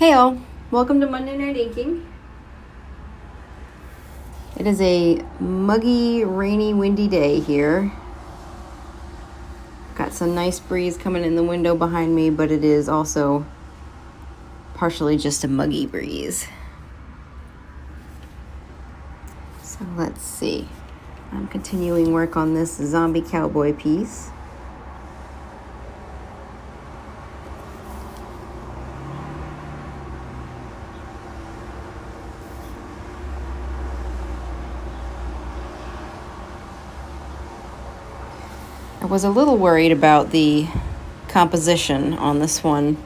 Hey all, welcome to Monday Night Inking. It is a muggy, rainy, windy day here. Got some nice breeze coming in the window behind me, but it is also partially just a muggy breeze. So let's see. I'm continuing work on this zombie cowboy piece. I was a little worried about the composition on this one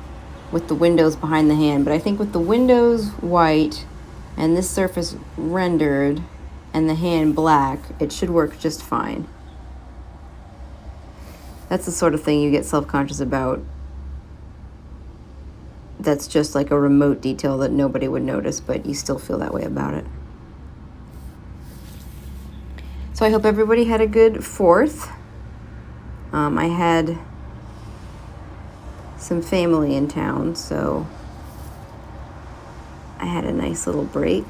with the windows behind the hand, but I think with the windows white and this surface rendered and the hand black, it should work just fine. That's the sort of thing you get self-conscious about. That's just like a remote detail that nobody would notice, but you still feel that way about it. So I hope everybody had a good 4th. I had some family in town, so I had a nice little break.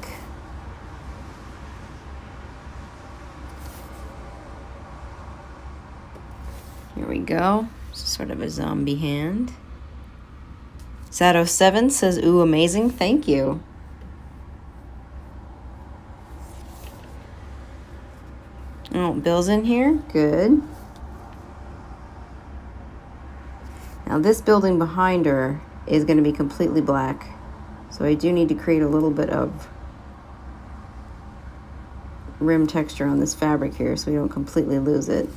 Here we go. Sort of a zombie hand. Zato7 says, ooh, amazing. Thank you. Oh, Bill's in here. Good. Now this building behind her is going to be completely black. So I do need to create a little bit of rim texture on this fabric here so we don't completely lose it.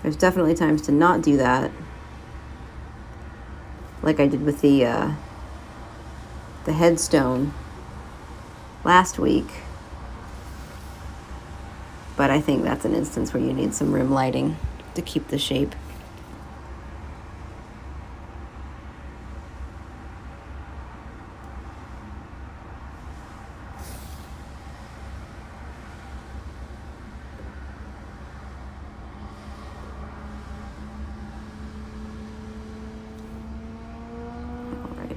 There's definitely times to not do that, like I did with the headstone last week. But I think that's an instance where you need some rim lighting to keep the shape.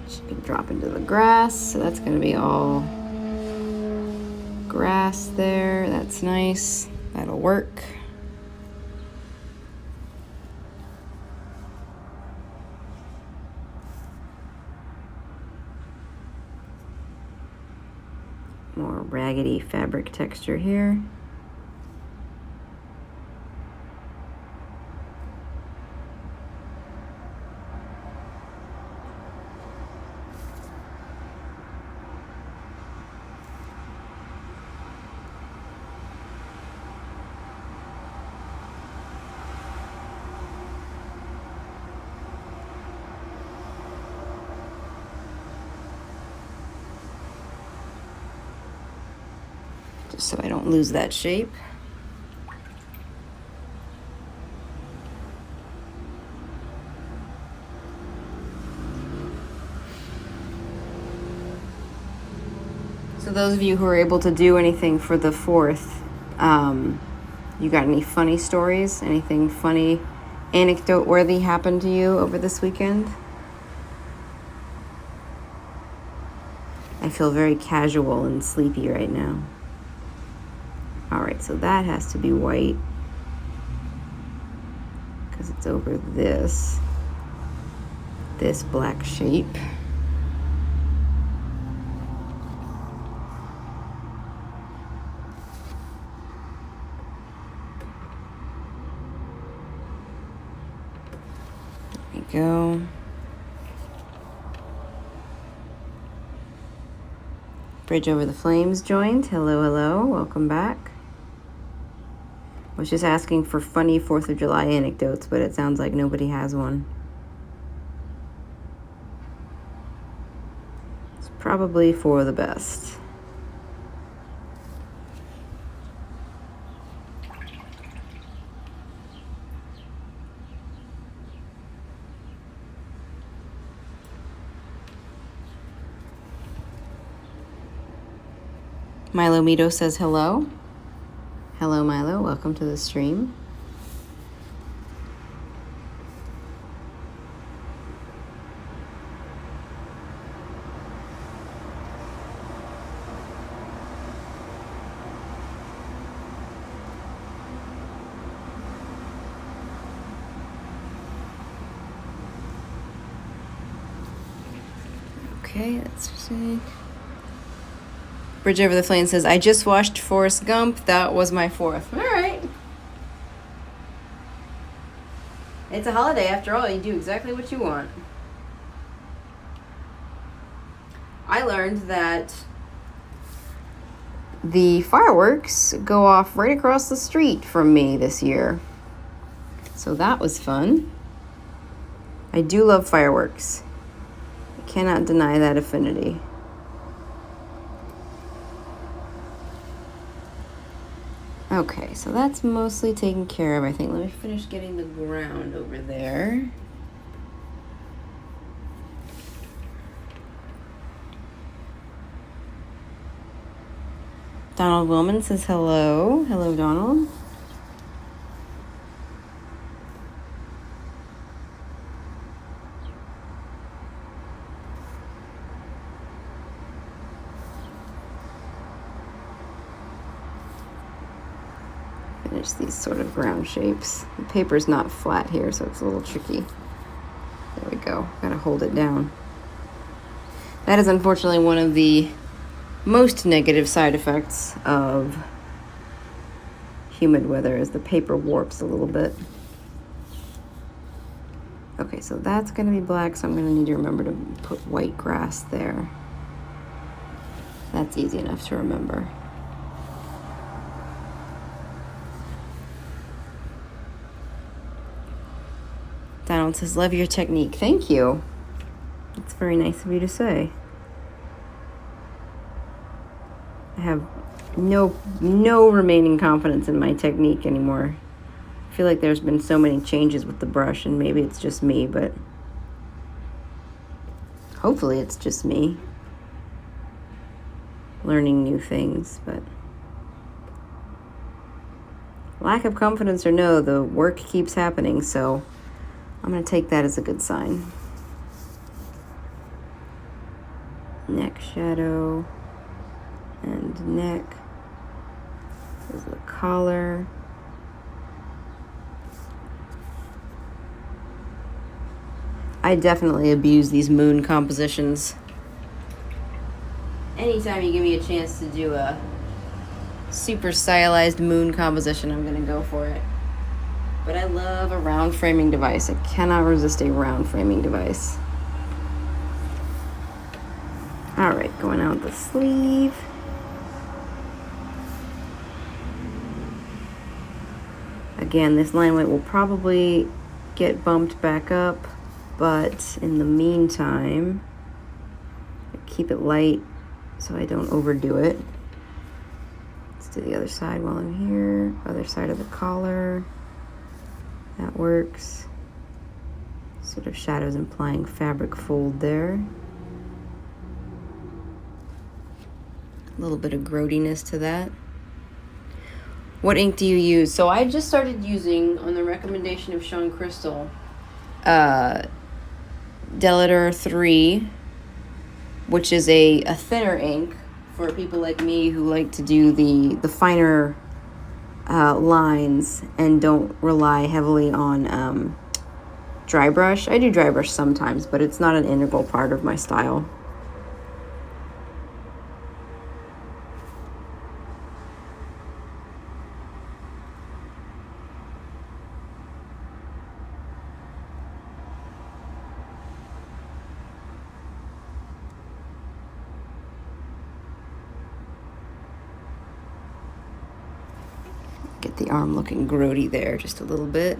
She can drop into the grass, so that's going to be all grass there. That's nice. That'll work. More raggedy fabric texture here. Just so I don't lose that shape. So those of you who are able to do anything for the 4th, you got any funny stories? Anything funny, anecdote-worthy happened to you over this weekend? I feel very casual and sleepy right now. All right, so that has to be white because it's over this black shape. There we go. Bridge Over the Flames joined. Hello, hello. Welcome back. I was just asking for funny 4th of July anecdotes, but it sounds like nobody has one. It's probably for the best. Milo Mito says hello. Hello, Milo. Welcome to the stream. Okay, let's see. Bridge Over the Flame says, I just watched Forrest Gump. That was my fourth. All right. It's a holiday after all. You do exactly what you want. I learned that the fireworks go off right across the street from me this year. So that was fun. I do love fireworks. I cannot deny that affinity. Okay, so that's mostly taken care of, I think. Let me finish getting the ground over there. Donald Willman says hello. Hello, Donald. Finish these sort of ground shapes. The paper's not flat here, so it's a little tricky. There we go. Gotta hold it down. That is unfortunately one of the most negative side effects of humid weather, is the paper warps a little bit. Okay, so that's gonna be black, so I'm gonna need to remember to put white grass there. That's easy enough to remember. Donald says, love your technique. Thank you. It's very nice of you to say. I have no remaining confidence in my technique anymore. I feel like there's been so many changes with the brush, and maybe it's just me, but hopefully it's just me learning new things. But lack of confidence or no, the work keeps happening, so I'm going to take that as a good sign. Neck shadow and neck. There's the collar. I definitely abuse these moon compositions. Anytime you give me a chance to do a super stylized moon composition, I'm going to go for it. But I love a round framing device. I cannot resist a round framing device. All right, going out the sleeve. Again, this line weight will probably get bumped back up, but in the meantime, I keep it light so I don't overdo it. Let's do the other side while I'm here. Other side of the collar. That works. Sort of shadows implying fabric fold there. A little bit of growdiness to that. What ink do you use? So I just started using, on the recommendation of Sean Crystal, Delator 3, which is a thinner ink for people like me who like to do the finer lines and don't rely heavily on dry brush. I do dry brush sometimes, but it's not an integral part of my style. Get the arm looking grody there just a little bit.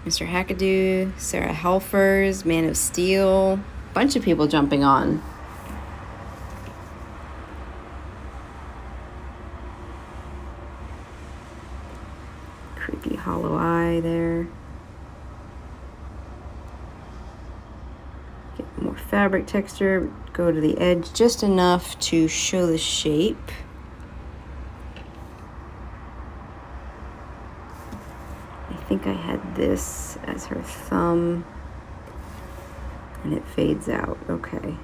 Mr. Hackadoo, Sarah Helfers, Man of Steel, bunch of people jumping on. Creepy hollow eye there. Get more fabric texture, go to the edge just enough to show the shape. I think I had this as her thumb, and it fades out. Okay.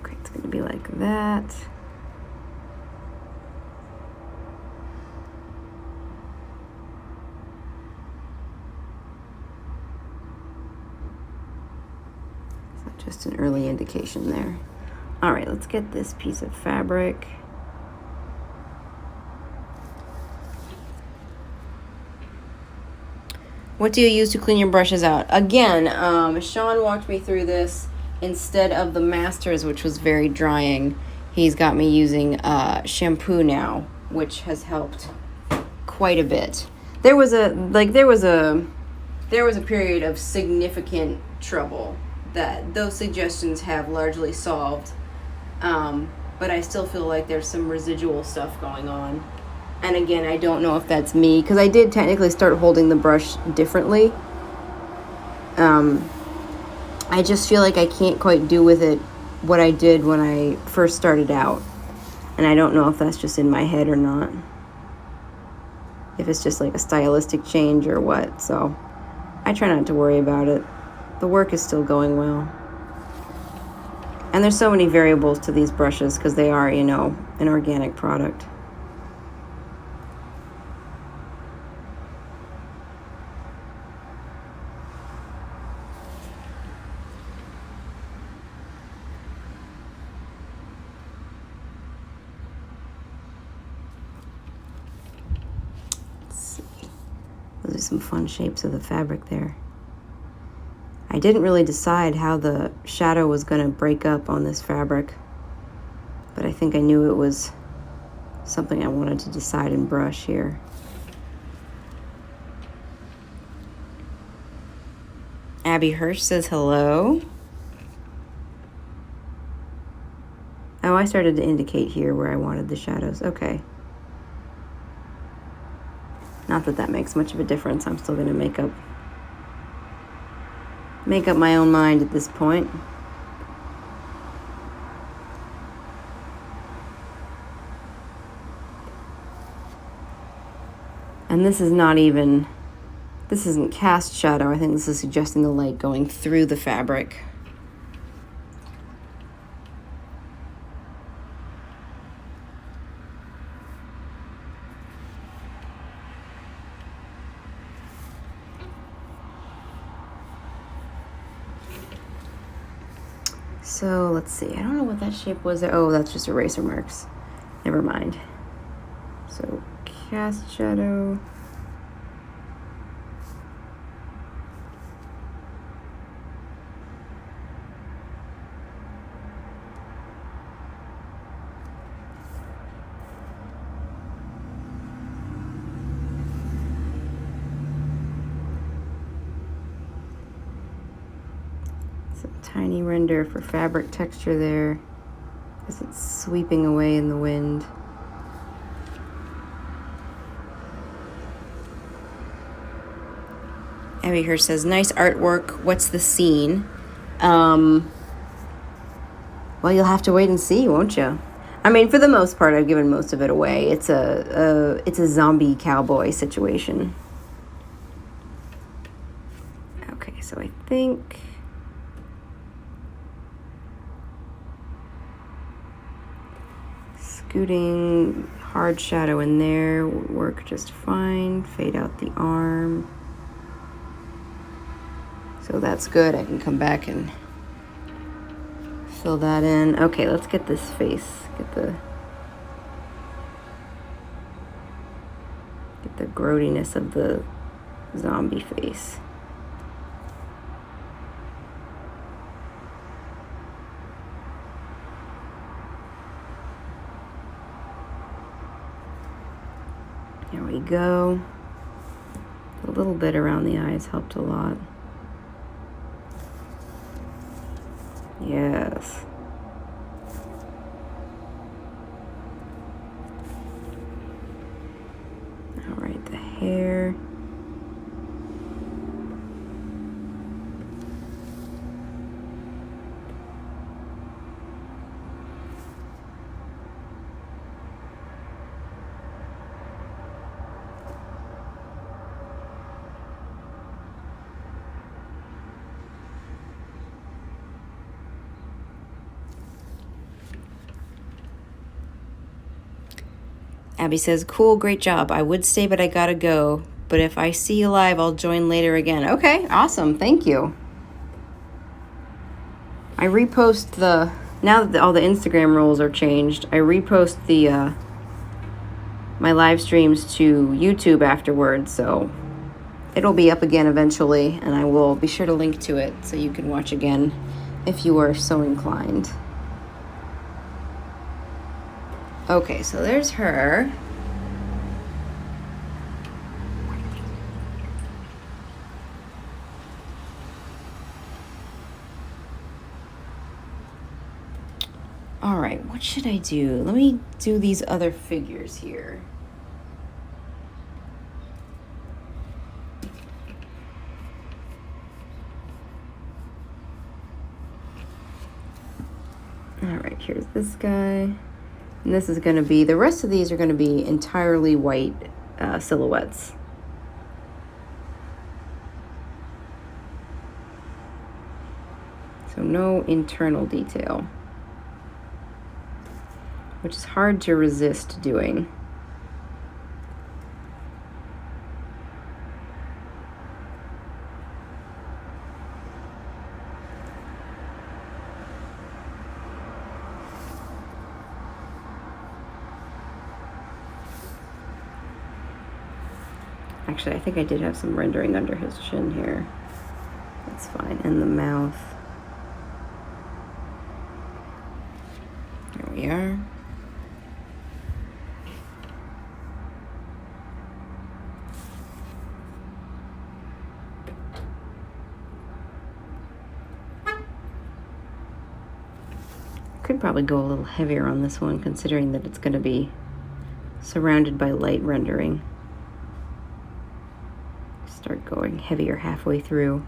Okay, it's going to be like that. So just an early indication there. All right, let's get this piece of fabric. What do you use to clean your brushes out? Again, Sean walked me through this. Instead of the Masters, which was very drying, he's got me using shampoo now, which has helped quite a bit. There was a period of significant trouble that those suggestions have largely solved, but I still feel like there's some residual stuff going on. And again, I don't know if that's me, because I did technically start holding the brush differently. I just feel like I can't quite do with it what I did when I first started out. And I don't know if that's just in my head or not. If it's just like a stylistic change or what. So I try not to worry about it. The work is still going well. And there's so many variables to these brushes because they are, you know, an organic product. Those are some fun shapes of the fabric there. I didn't really decide how the shadow was going to break up on this fabric, but I think I knew it was something I wanted to decide and brush here. Abby Hirsch says hello. Oh, I started to indicate here where I wanted the shadows. Okay. Not that that makes much of a difference. I'm still going to make up my own mind at this point. And this isn't cast shadow. I think this is suggesting the light going through the fabric. So let's see. I don't know what that shape was. Oh, that's just eraser marks. Never mind. So cast shadow. Tiny render for fabric texture there as it's sweeping away in the wind. Abby Hirsch says, nice artwork. What's the scene? Well, you'll have to wait and see, won't you? I mean, for the most part, I've given most of it away. It's a zombie cowboy situation. Okay, so I think scooting hard shadow in there would work just fine. Fade out the arm. So that's good. I can come back and fill that in. Okay, let's get this face. Get the grody-ness of the zombie face. There we go. A little bit around the eyes helped a lot. Yes. All right, the hair. Abby says, cool, great job. I would stay, but I gotta go. But if I see you live, I'll join later again. Okay, awesome. Thank you. I repost now that all the Instagram rules are changed, I repost my live streams to YouTube afterwards, so it'll be up again eventually, and I will be sure to link to it so you can watch again if you are so inclined. Okay, so there's her. All right, what should I do? Let me do these other figures here. All right, here's this guy. And this is going to be, the rest of these are going to be entirely white silhouettes. So no internal detail, which is hard to resist doing. Actually, I think I did have some rendering under his chin here. That's fine. And the mouth. There we are. Could probably go a little heavier on this one, considering that it's going to be surrounded by light rendering. Start going heavier halfway through.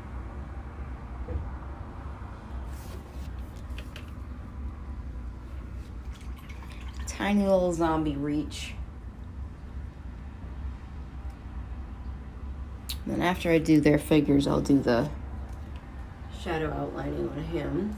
Tiny little zombie reach. And then after I do their figures, I'll do the shadow outlining on him.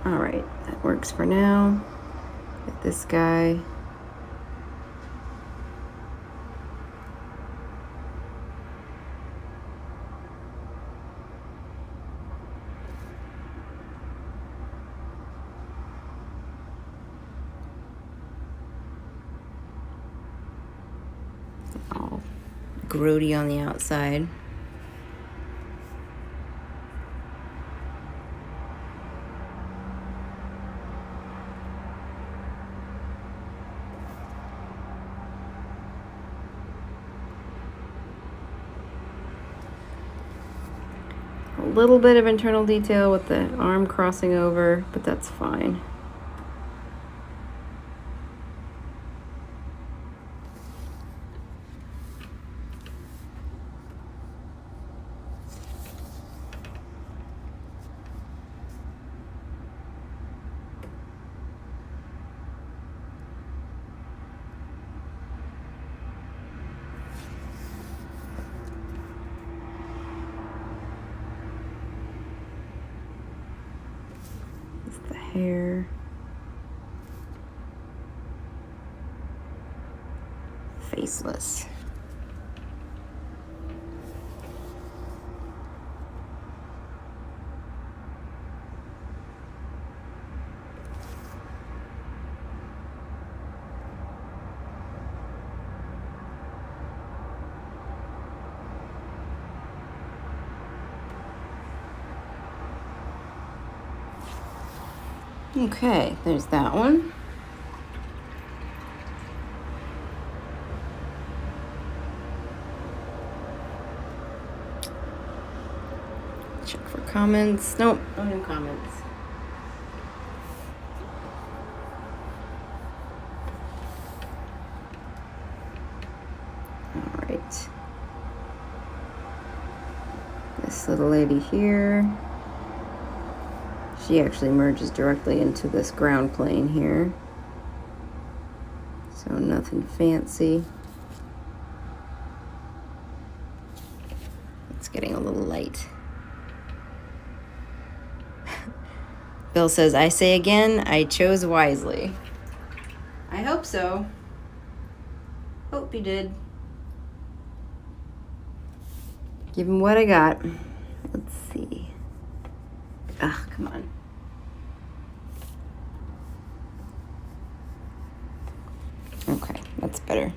All right, that works for now. Get this guy. All grody on the outside. A little bit of internal detail with the arm crossing over, but that's fine. The hair, faceless. Okay, there's that one. Check for comments. Nope, no new comments. All right. This little lady here. she actually merges directly into this ground plane here. So nothing fancy. It's getting a little light. Bill says, I say again, I chose wisely. I hope so. Hope you did. Give him what I got. Let's see. Ah, come on. Okay, that's better.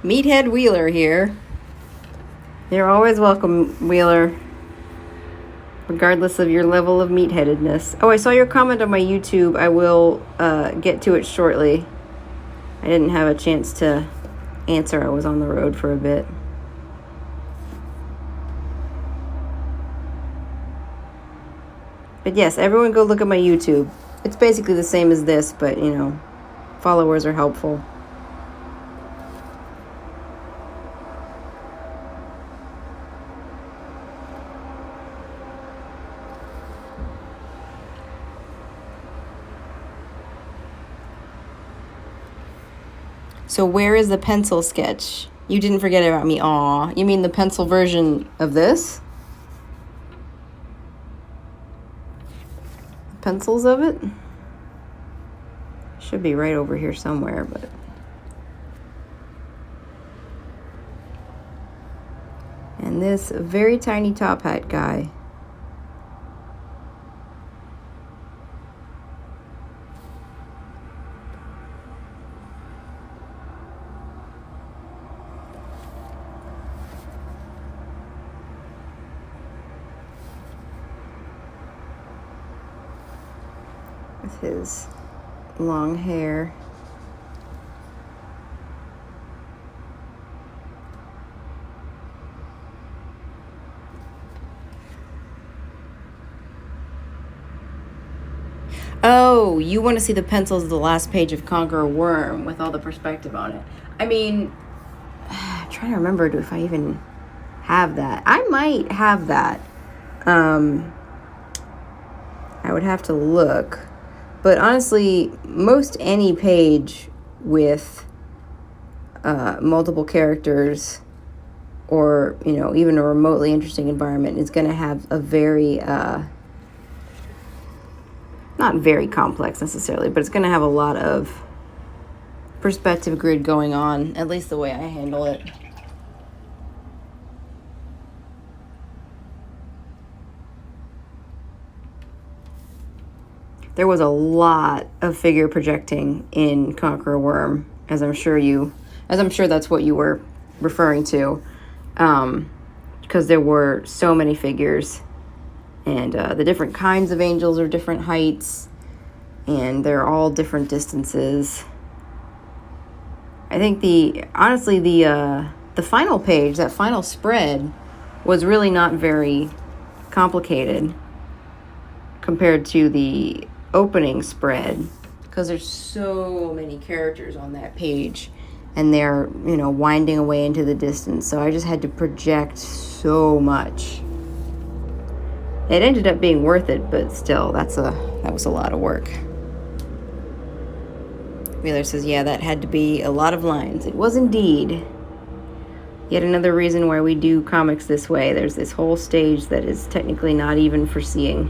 Meathead Wheeler here. You're always welcome, Wheeler, regardless of your level of meatheadedness. Oh, I saw your comment on my YouTube. I will get to it shortly. I didn't have a chance to answer. I was on the road for a bit. But yes, everyone go look at my YouTube. It's basically the same as this, but, you know, followers are helpful. So where is the pencil sketch? You didn't forget about me. Aw, you mean the pencil version of this? Pencils of it? Should be right over here somewhere, but... And this very tiny top hat guy. With his long hair. Oh, you want to see the pencils of the last page of Conquer a Worm with all the perspective on it. I mean, I'm trying to remember if I even have that. I might have that. I would have to look. But honestly, most any page with multiple characters or, you know, even a remotely interesting environment is going to have a very, not very complex necessarily, but it's going to have a lot of perspective grid going on, at least the way I handle it. There was a lot of figure projecting in Conquer a Worm, as I'm sure that's what you were referring to, because there were so many figures, and the different kinds of angels are different heights, and they're all different distances. I think the final page, that final spread, was really not very complicated compared to the opening spread, because there's so many characters on that page and they're, you know, winding away into the distance, so I just had to project so much. It ended up being worth it, but still, that was a lot of work. Wheeler says, yeah, that had to be a lot of lines. It was indeed. Yet another reason why we do comics this way. There's this whole stage that is technically not even for seeing.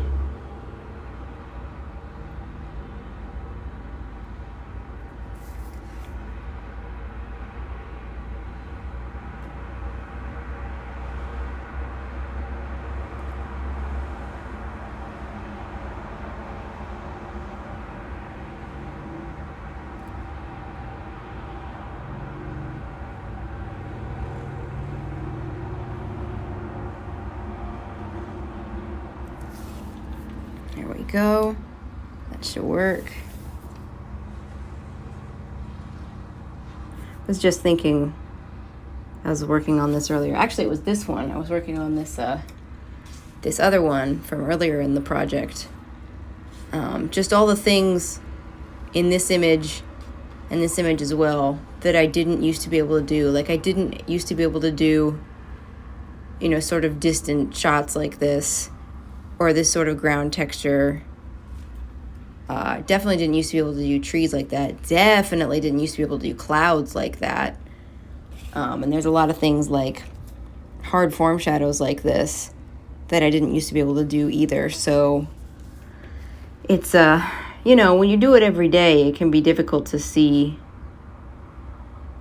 There we go. That should work. I was just thinking, I was working on this earlier. Actually, it was this one. I was working on this this other one from earlier in the project. Just all the things in this image and this image as well that I didn't used to be able to do. Like, I didn't used to be able to do you know, sort of distant shots like this, or this sort of ground texture. Definitely didn't used to be able to do trees like that. Definitely didn't used to be able to do clouds like that. And there's a lot of things like hard form shadows like this that I didn't used to be able to do either. So it's, you know, when you do it every day, it can be difficult to see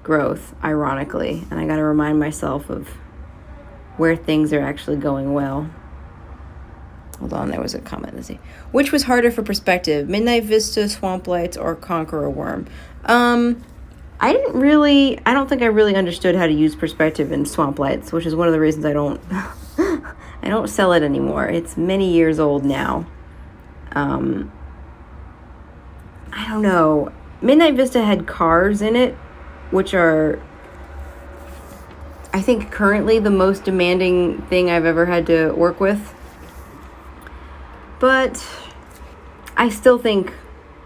growth, ironically. And I got to remind myself of where things are actually going well. Hold on, there was a comment. Let's see. Which was harder for perspective, Midnight Vista, Swamp Lights, or Conqueror Worm? I don't think I really understood how to use perspective in Swamp Lights, which is one of the reasons I don't I don't sell it anymore. It's many years old now. I don't know. Midnight Vista had cars in it, which are, I think, currently the most demanding thing I've ever had to work with. But I still think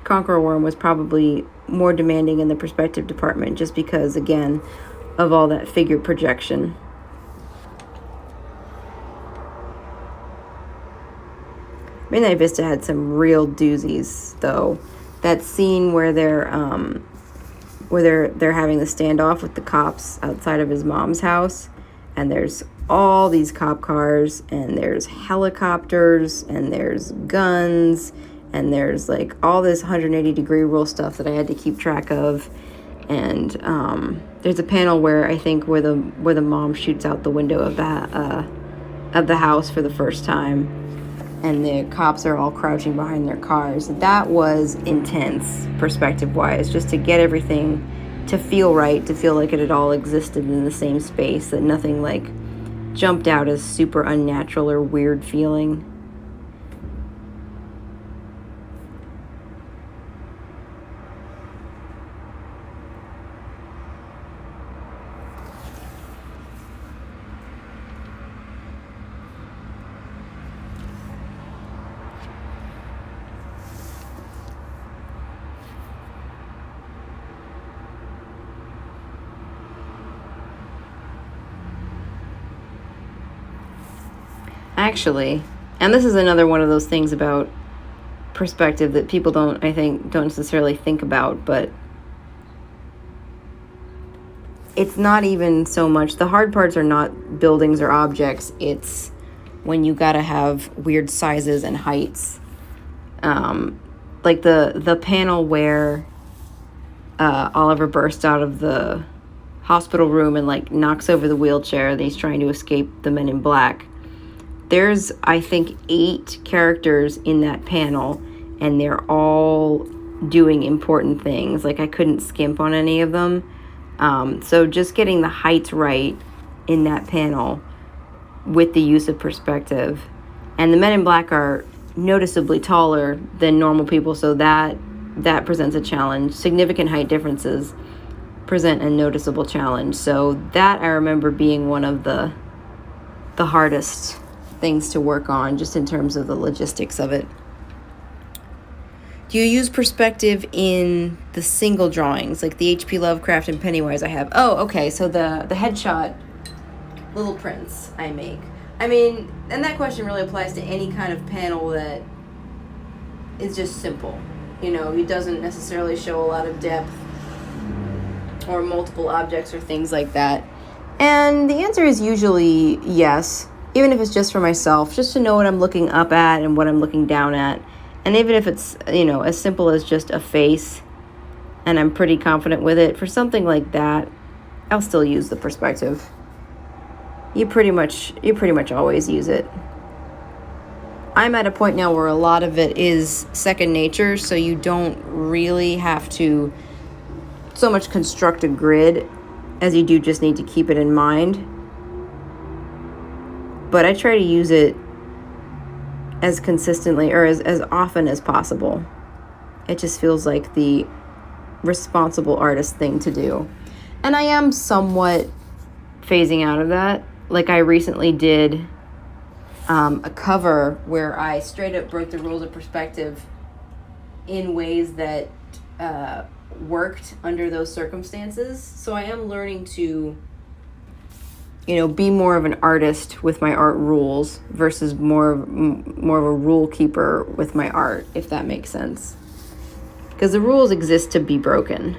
Conqueror Worm was probably more demanding in the perspective department, just because, again, of all that figure projection. Midnight Vista had some real doozies, though. That scene where they're having the standoff with the cops outside of his mom's house, and there's all these cop cars, and there's helicopters, and there's guns, and there's like all this 180-degree rule stuff that I had to keep track of. And there's a panel where I think where the mom shoots out the window of the house for the first time, and the cops are all crouching behind their cars. That was intense, perspective-wise, just to get everything to feel right, to feel like it had all existed in the same space, that nothing like jumped out as super unnatural or weird feeling. Actually, and this is another one of those things about perspective that people don't necessarily think about, but it's not even so much, the hard parts are not buildings or objects, it's when you gotta have weird sizes and heights. Like the panel where Oliver bursts out of the hospital room and like knocks over the wheelchair, and he's trying to escape the men in black. There's, I think, 8 characters in that panel, and they're all doing important things. Like, I couldn't skimp on any of them. So just getting the heights right in that panel with the use of perspective. And the men in black are noticeably taller than normal people, so that presents a challenge. Significant height differences present a noticeable challenge. So that I remember being one of the hardest things to work on, just in terms of the logistics of it. Do you use perspective in the single drawings, like the H.P. Lovecraft and Pennywise I have? Oh, okay, so the headshot little prints I make. I mean, and that question really applies to any kind of panel that is just simple. You know, it doesn't necessarily show a lot of depth or multiple objects or things like that. And the answer is usually yes. Even if it's just for myself, just to know what I'm looking up at and what I'm looking down at. And even if it's, you know, as simple as just a face and I'm pretty confident with it, for something like that, I'll still use the perspective. You pretty much always use it. I'm at a point now where a lot of it is second nature, so you don't really have to so much construct a grid as you do just need to keep it in mind. But I try to use it as consistently or as often as possible. It just feels like the responsible artist thing to do. And I am somewhat phasing out of that. Like, I recently did a cover where I straight up broke the rules of perspective in ways that worked under those circumstances. So I am learning to be more of an artist with my art rules versus more of a rule keeper with my art, if that makes sense. Because the rules exist to be broken.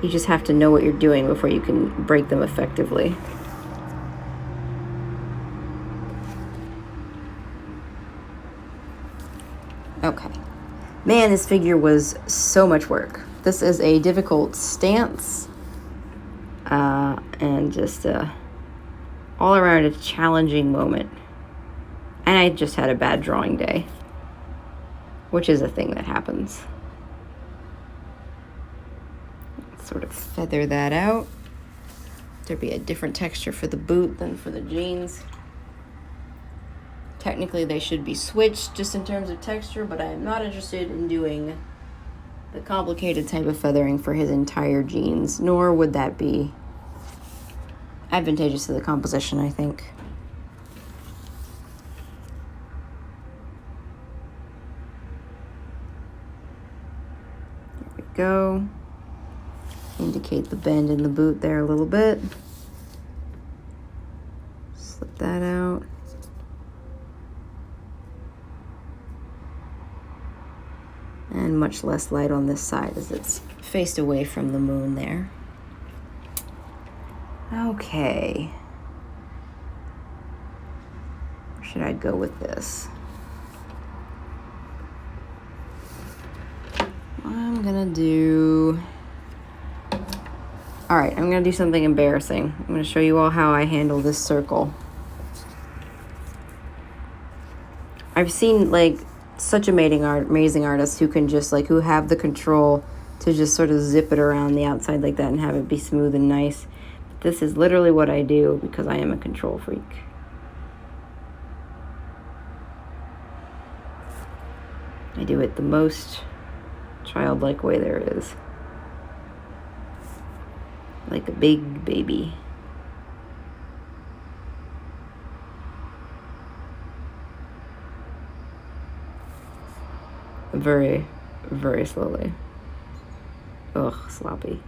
You just have to know what you're doing before you can break them effectively. Okay. Man, this figure was so much work. This is a difficult stance. And just all around a challenging moment. And I just had a bad drawing day, which is a thing that happens. Let's sort of feather that out. There'd be a different texture for the boot than for the jeans. Technically, they should be switched just in terms of texture, but I am not interested in doing the complicated type of feathering for his entire jeans, nor would that be advantageous to the composition, I think. There we go. Indicate the bend in the boot there a little bit. Slip that out. And much less light on this side as it's faced away from the moon there. Okay. Where should I go with this? I'm gonna do... Alright, I'm gonna do something embarrassing. I'm gonna show you all how I handle this circle. I've seen, like, such amazing artists who can just, like, who have the control to just sort of zip it around the outside like that and have it be smooth and nice. This is literally what I do because I am a control freak. I do it the most childlike way there is. Like a big baby. Very, very slowly. Ugh, sloppy.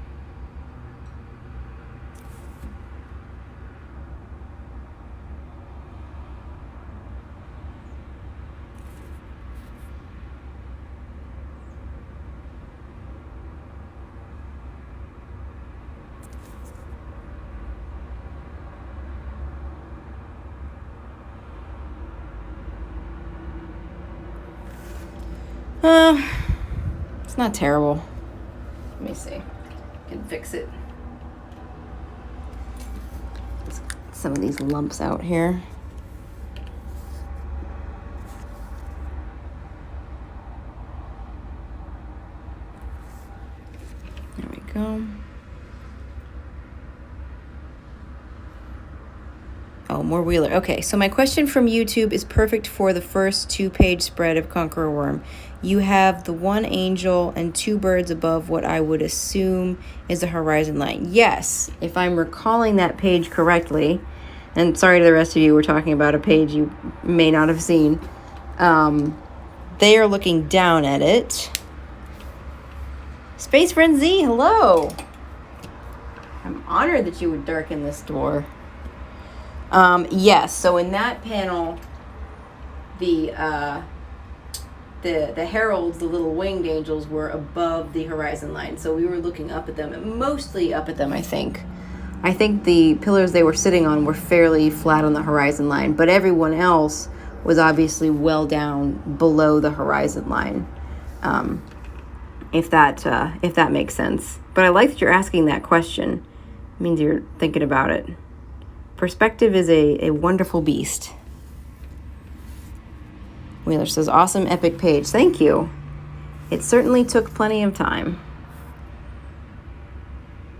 It's not terrible. Let me see. I can fix it. Let's get some of these lumps out here. There we go. Oh, more Wheeler. Okay, so my question from YouTube is perfect for the first 2-page spread of Conqueror Worm. You have the one angel and 2 birds above what I would assume is a horizon line. Yes, if I'm recalling that page correctly, and sorry to the rest of you, we're talking about a page you may not have seen. They are looking down at it. Space Friend Z, hello. I'm honored that you would darken this door. Yes, so in that panel, the heralds, the little winged angels, were above the horizon line. So we were looking up at them, mostly up at them, I think. I think the pillars they were sitting on were fairly flat on the horizon line, but everyone else was obviously well down below the horizon line, if that makes sense. But I like that you're asking that question. It means you're thinking about it. Perspective is a wonderful beast. Wheeler says, awesome, epic page. Thank you. It certainly took plenty of time.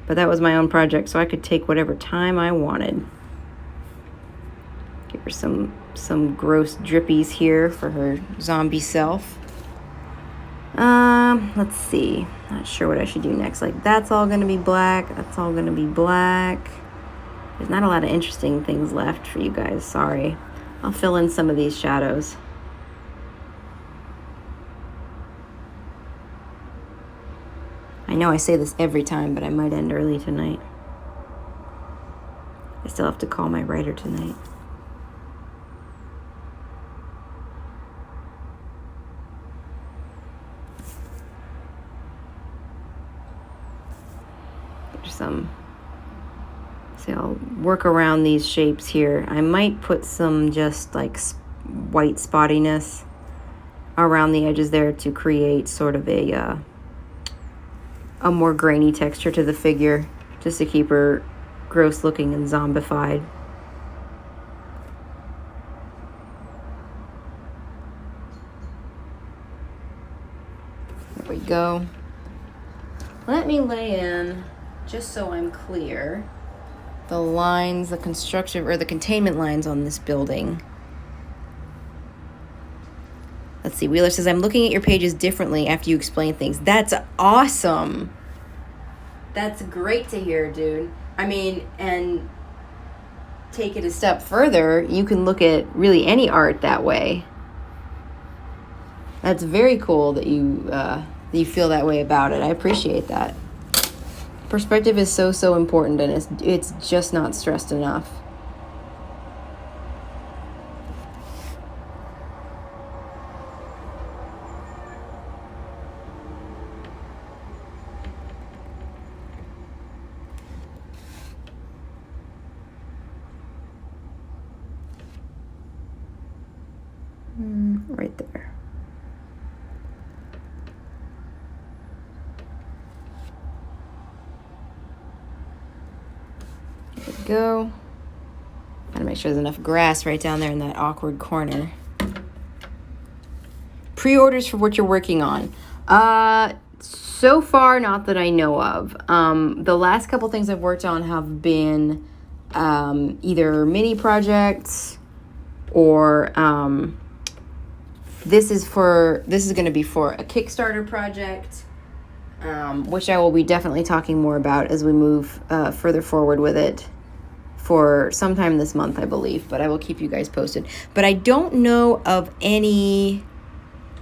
But that was my own project, so I could take whatever time I wanted. Give her some gross drippies here for her zombie self. Let's see. Not sure what I should do next. Like, that's all going to be black. That's all going to be black. There's not a lot of interesting things left for you guys. Sorry. I'll fill in some of these shadows. I know I say this every time, but I might end early tonight. still have to call my writer tonight. There's some. See, I'll work around these shapes here. I might put some just like white spottiness around the edges there to create sort of a more grainy texture to the figure, just to keep her gross looking and zombified. There we go. Let me lay in, just so I'm clear, the lines, the construction or the containment lines on this building. Let's see, Wheeler says, I'm looking at your pages differently after you explain things. That's awesome. That's great to hear, dude. I mean, and take it a step further, you can look at really any art that way. That's very cool that you feel that way about it. I appreciate that. Perspective is so important, and it's just not stressed enough. Right there. There we go. Gotta make sure there's enough grass right down there in that awkward corner. Pre-orders for what you're working on. So far, not that I know of. The last couple things I've worked on have been either mini projects or this is going to be for a Kickstarter project, which I will be definitely talking more about as we move further forward with it for sometime this month, I believe, but I will keep you guys posted. But I don't know of any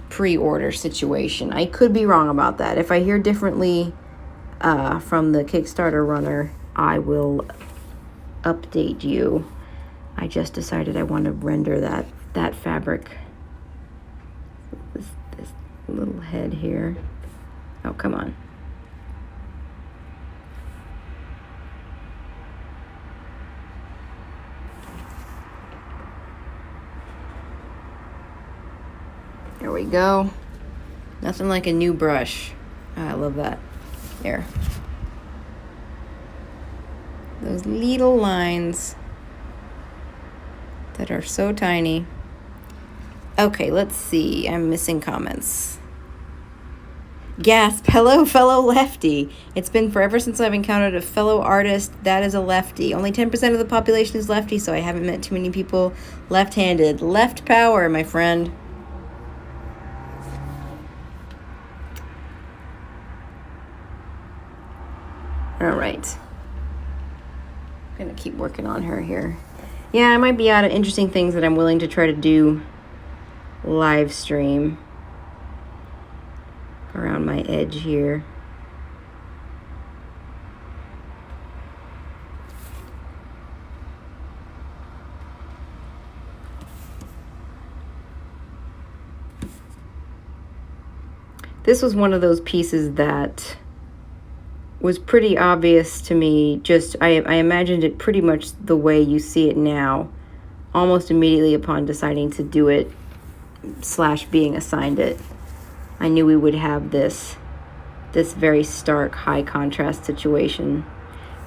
pre-order situation. I could be wrong about that. If I hear differently from the Kickstarter runner, I will update you. I just decided I want to render that fabric. This little head here. Oh, come on. There we go. Nothing like a new brush. I love that. There. Those little lines that are so tiny. Okay, let's see. I'm missing comments. Gasp. Hello, fellow lefty. It's been forever since I've encountered a fellow artist that is a lefty. Only 10% of the population is lefty, so I haven't met too many people left-handed. Left power, my friend. All right. I'm going to keep working on her here. Yeah, I might be out of interesting things that I'm willing to try to do live stream around my edge here. This was one of those pieces that was pretty obvious to me. Just I imagined it pretty much the way you see it now, almost immediately upon deciding to do it / being assigned it. I knew we would have this very stark high contrast situation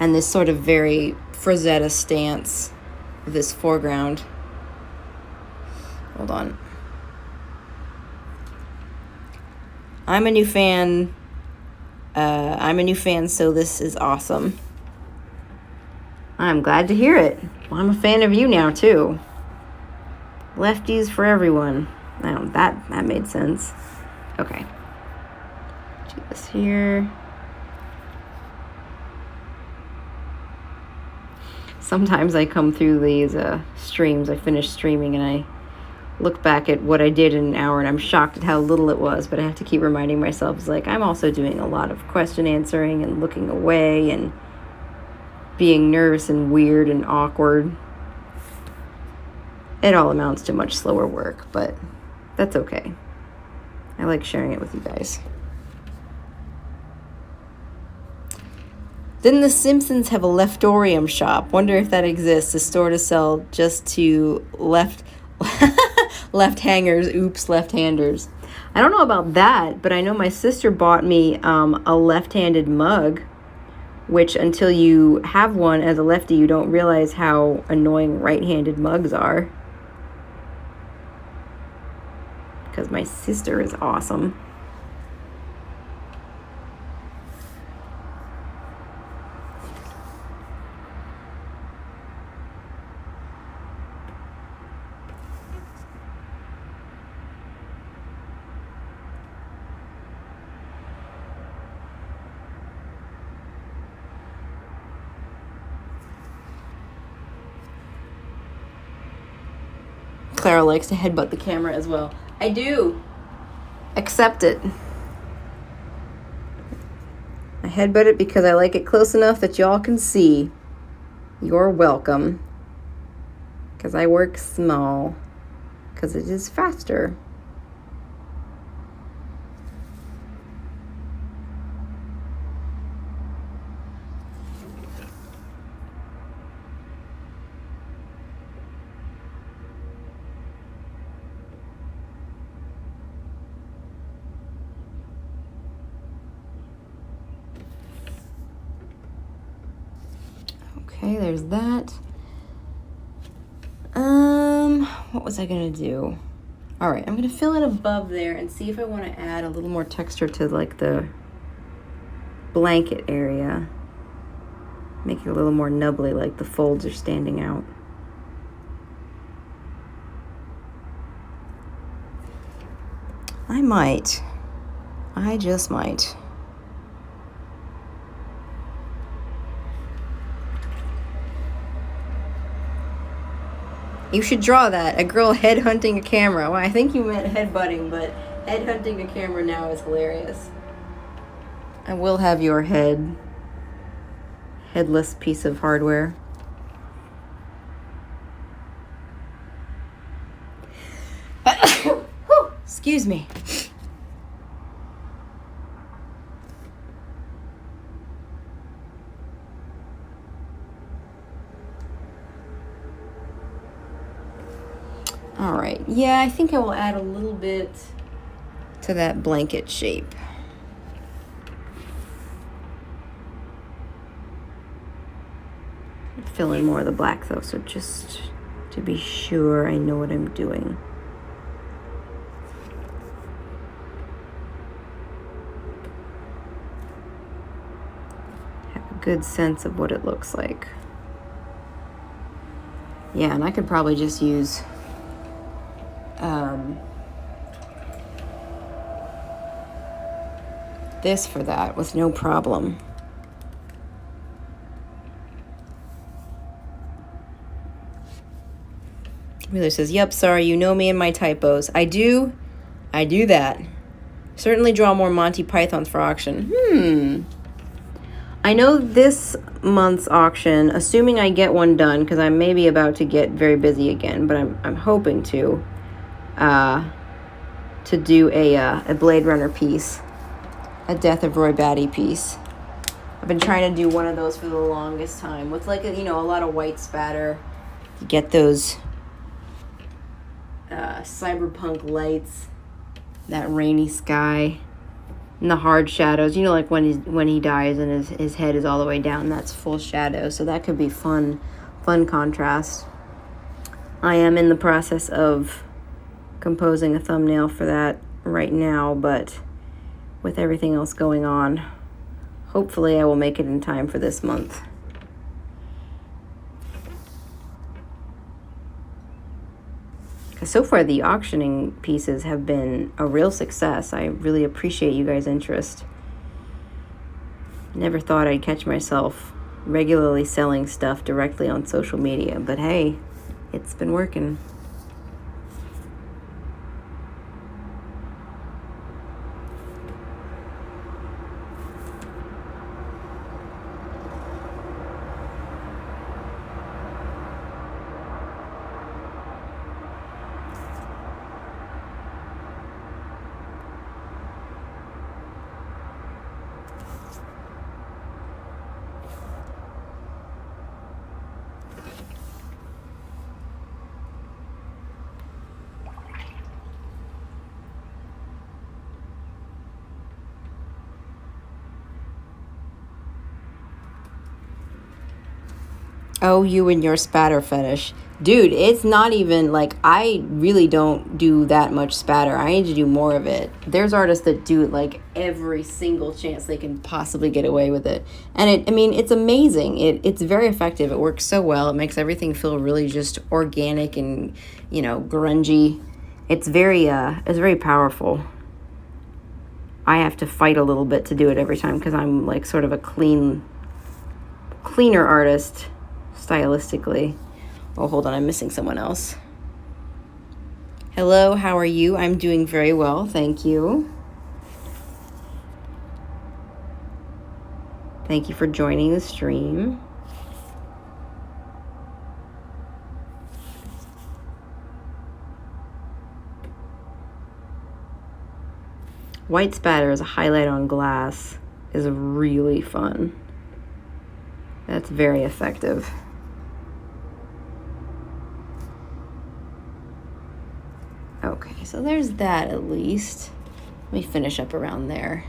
and this sort of very Frazetta stance of this foreground. Hold on. I'm a new fan, so this is awesome. I'm glad to hear it. Well, I'm a fan of you now, too. Lefties for everyone. Now, that made sense. Okay. Do this here. Sometimes I come through these streams. I finish streaming and I look back at what I did in an hour and I'm shocked at how little it was, but I have to keep reminding myself, it's like I'm also doing a lot of question answering and looking away, and being nervous and weird and awkward. It all amounts to much slower work, but that's okay. I like sharing it with you guys. Didn't The Simpsons have a leftorium shop? Wonder if that exists, a store to sell just to left-hangers. Oops, left-handers. I don't know about that, but I know my sister bought me a left-handed mug, which until you have one as a lefty, you don't realize how annoying right-handed mugs are. Because my sister is awesome. Clara likes to headbutt the camera as well. I do. Accept it. I headbutt it because I like it close enough that y'all can see. You're welcome. Because I work small. Because it is faster. Okay, there's that. What was I gonna do? All right, I'm gonna fill in above there and see if I want to add a little more texture to like the blanket area. Make it a little more nubbly, like the folds are standing out. I might. I just might. You should draw that. A girl headhunting a camera. Well, I think you meant headbutting, but headhunting a camera now is hilarious. I will have your headless piece of hardware. Excuse me. All right, yeah, I think I will add a little bit to that blanket shape. Fill in more of the black though, so just to be sure I know what I'm doing. Have a good sense of what it looks like. Yeah, and I could probably just use this for that with no problem. Wheeler says, yep, sorry, you know me and my typos. I do that. Certainly draw more Monty Pythons for auction. I know this month's auction, assuming I get one done, because I'm maybe about to get very busy again, but I'm hoping to do a Blade Runner piece, a Death of Roy Batty piece. I've been trying to do one of those for the longest time with like a lot of white spatter. You get those cyberpunk lights, that rainy sky, and the hard shadows. Like when he dies and his head is all the way down, that's full shadow. So that could be fun contrast. I am in the process of composing a thumbnail for that right now, but with everything else going on, hopefully I will make it in time for this month. Because so far the auctioning pieces have been a real success. I really appreciate you guys' interest. Never thought I'd catch myself regularly selling stuff directly on social media, but hey, it's been working. Oh, you and your spatter fetish. Dude, it's not even like I really don't do that much spatter. I need to do more of it. There's artists that do it like every single chance they can possibly get away with it. And it's amazing. It's very effective. It works so well. It makes everything feel really just organic and, grungy. It's very powerful. I have to fight a little bit to do it every time because I'm like sort of a cleaner artist stylistically. Oh, hold on, I'm missing someone else. Hello, how are you? I'm doing very well, thank you. Thank you for joining the stream. White spatter as a highlight on glass is really fun. That's very effective. Okay, so there's that at least. Let me finish up around there.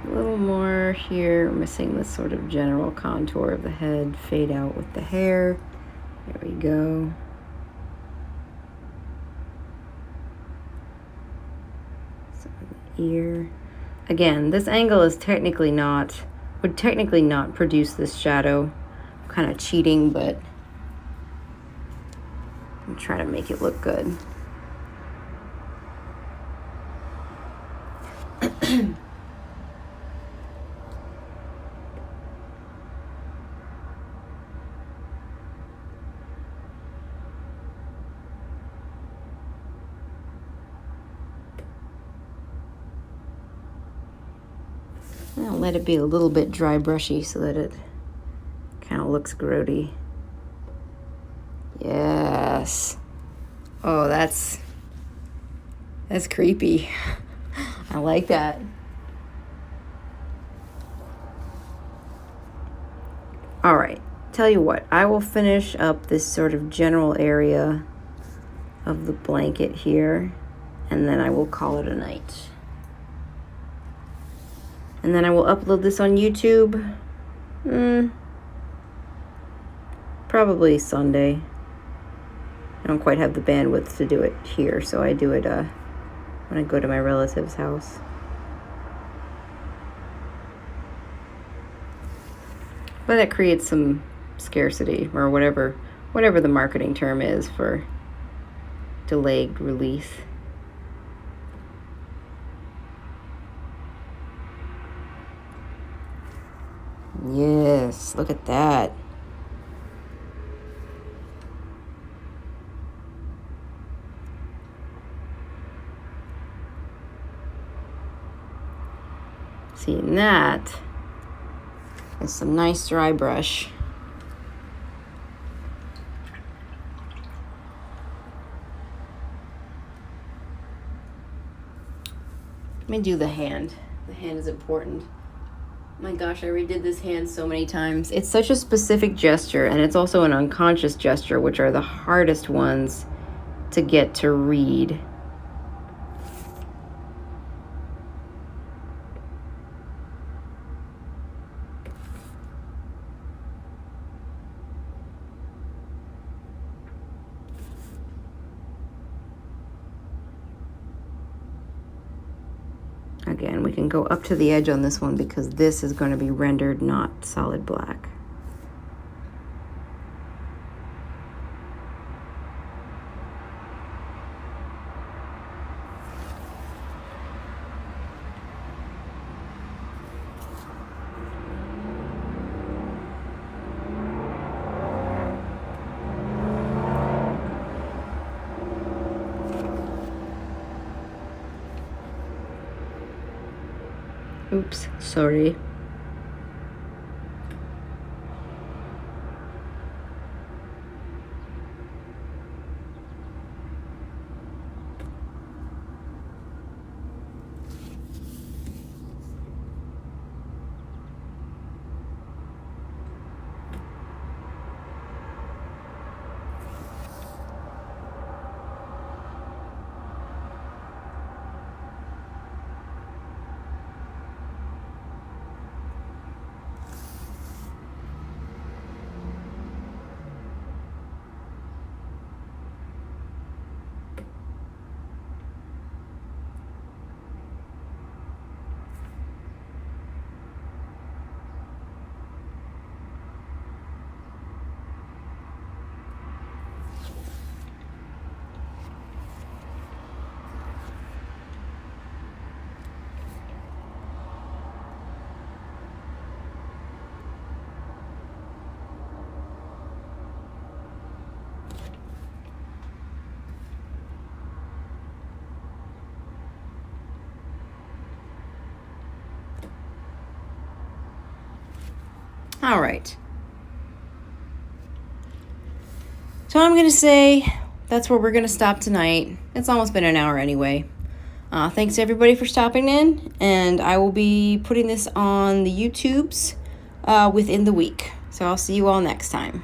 A little more here, missing this sort of general contour of the head. Fade out with the hair. There we go. Some of the ear. Again, this angle is would technically not produce this shadow. I'm kind of cheating, but I'm trying to make it look good. I'll let it be a little bit dry brushy so that it kind of looks grody. Yes. Oh, that's creepy. I like that. All right. Tell you what, I will finish up this sort of general area of the blanket here, and then I will call it a night. And then I will upload this on YouTube. Probably Sunday. I don't quite have the bandwidth to do it here, so I do it when I go to my relative's house. But that creates some scarcity, or whatever the marketing term is for delayed release. Yes, look at that. Seeing that is some nice dry brush. Let me do the hand. The hand is important. My gosh, I redid this hand so many times. It's such a specific gesture, and it's also an unconscious gesture, which are the hardest ones to get to read. Again, we can go up to the edge on this one because this is going to be rendered not solid black. Oops, sorry. All right. So I'm going to say that's where we're going to stop tonight. It's almost been an hour anyway. Thanks everybody for stopping in, and I will be putting this on the YouTubes within the week. So I'll see you all next time.